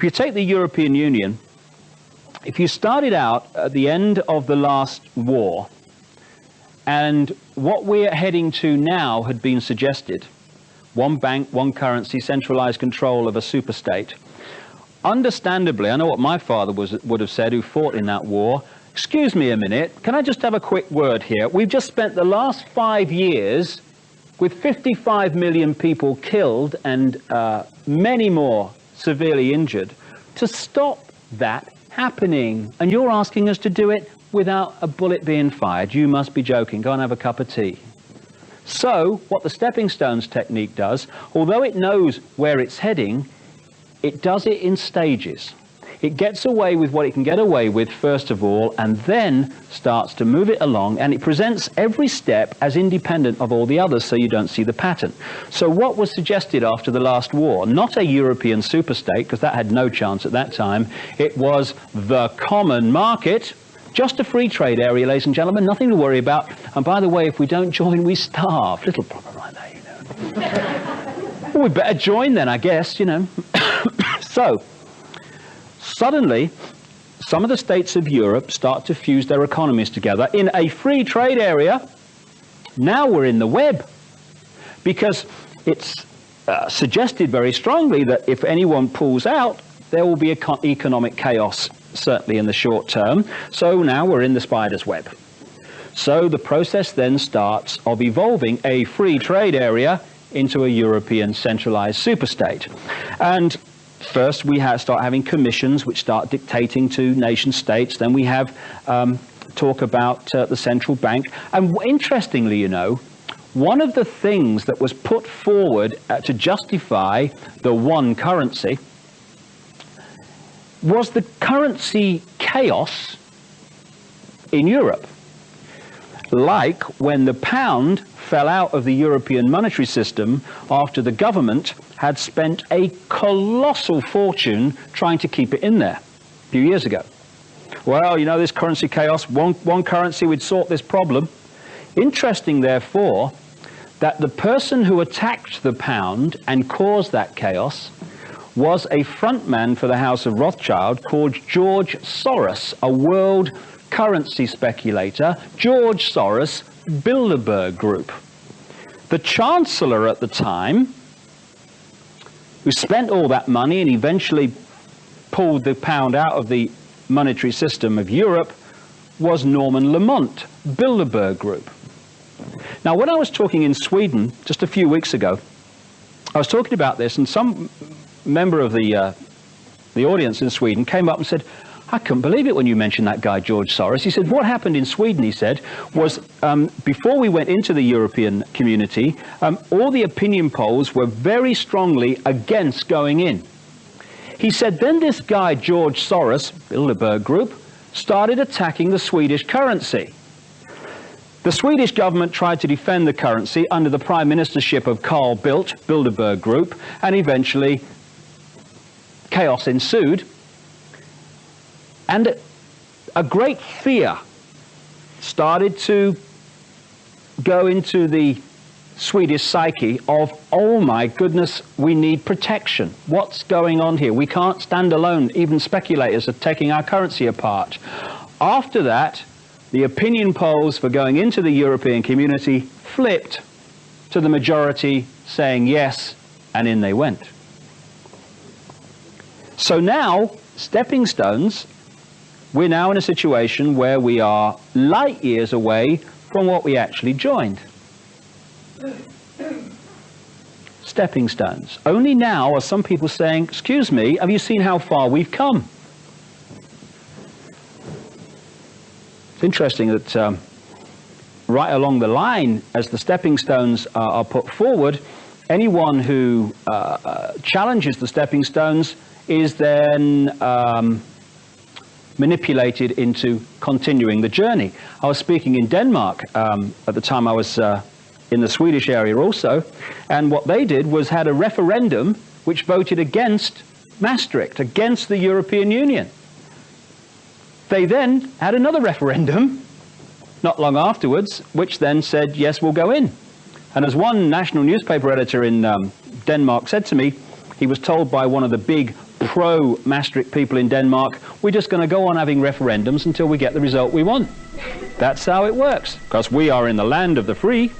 If you take the European Union, if you started out at the end of the last war, and what we're heading to now had been suggested, one bank, one currency, centralized control of a superstate, understandably, I know what my father would have said, who fought in that war. Excuse me a minute, can I just have a quick word here? We've just spent the last 5 years with 55 million people killed and many more severely injured to stop that happening. And you're asking us to do it without a bullet being fired. You must be joking. Go and have a cup of tea. So what the stepping stones technique does, although it knows where it's heading, it does it in stages. It gets away with what it can get away with first of all, and then starts to move it along, and it presents every step as independent of all the others so you don't see the pattern. So what was suggested after the last war, not a European superstate, because that had no chance at that time, it was the common market, just a free trade area, ladies and gentlemen, nothing to worry about. And by the way, if we don't join, we starve. Little problem like that, you know. Well, we better join then, I guess, you know. So, suddenly, some of the states of Europe start to fuse their economies together in a free trade area. Now we're in the web, because it's suggested very strongly that if anyone pulls out, there will be economic chaos, certainly in the short term. So now we're in the spider's web. So the process then starts of evolving a free trade area into a European centralized superstate. And first, we start having commissions which start dictating to nation states. Then we have talk about the central bank. And interestingly, you know, one of the things that was put forward to justify the one currency was the currency chaos in Europe. Like when the pound fell out of the European monetary system after the government had spent a colossal fortune trying to keep it in there a few years ago. Well, you know, this currency chaos, one currency would sort this problem. Interesting, therefore, that the person who attacked the pound and caused that chaos was a frontman for the House of Rothschild called George Soros, a world currency speculator. George Soros, Bilderberg Group. The chancellor at the time, who spent all that money and eventually pulled the pound out of the monetary system of Europe, was Norman Lamont, Bilderberg Group. Now, when I was talking in Sweden just a few weeks ago, I was talking about this, and some member of the audience in Sweden came up and said, I couldn't believe it when you mentioned that guy, George Soros. He said, what happened in Sweden, he said, was before we went into the European community, all the opinion polls were very strongly against going in. He said, then this guy, George Soros, Bilderberg Group, started attacking the Swedish currency. The Swedish government tried to defend the currency under the prime ministership of Carl Bildt, Bilderberg Group, and eventually chaos ensued. And a great fear started to go into the Swedish psyche of, oh my goodness, we need protection. What's going on here? We can't stand alone. Even speculators are taking our currency apart. After that, the opinion polls for going into the European community flipped to the majority saying yes, and in they went. So now, stepping stones, we're now in a situation where we are light years away from what we actually joined. Stepping stones. Only now are some people saying, excuse me, have you seen how far we've come? It's interesting that right along the line, as the stepping stones are put forward, anyone who challenges the stepping stones is then manipulated into continuing the journey. I was speaking in Denmark at the time. I was in the Swedish area also, and what they did was had a referendum which voted against Maastricht, against the European Union. They then had another referendum not long afterwards, which then said, yes, we'll go in. And as one national newspaper editor in Denmark said to me, he was told by one of the big pro-Maastricht people in Denmark, we're just going to go on having referendums until we get the result we want. That's how it works, because we are in the land of the free.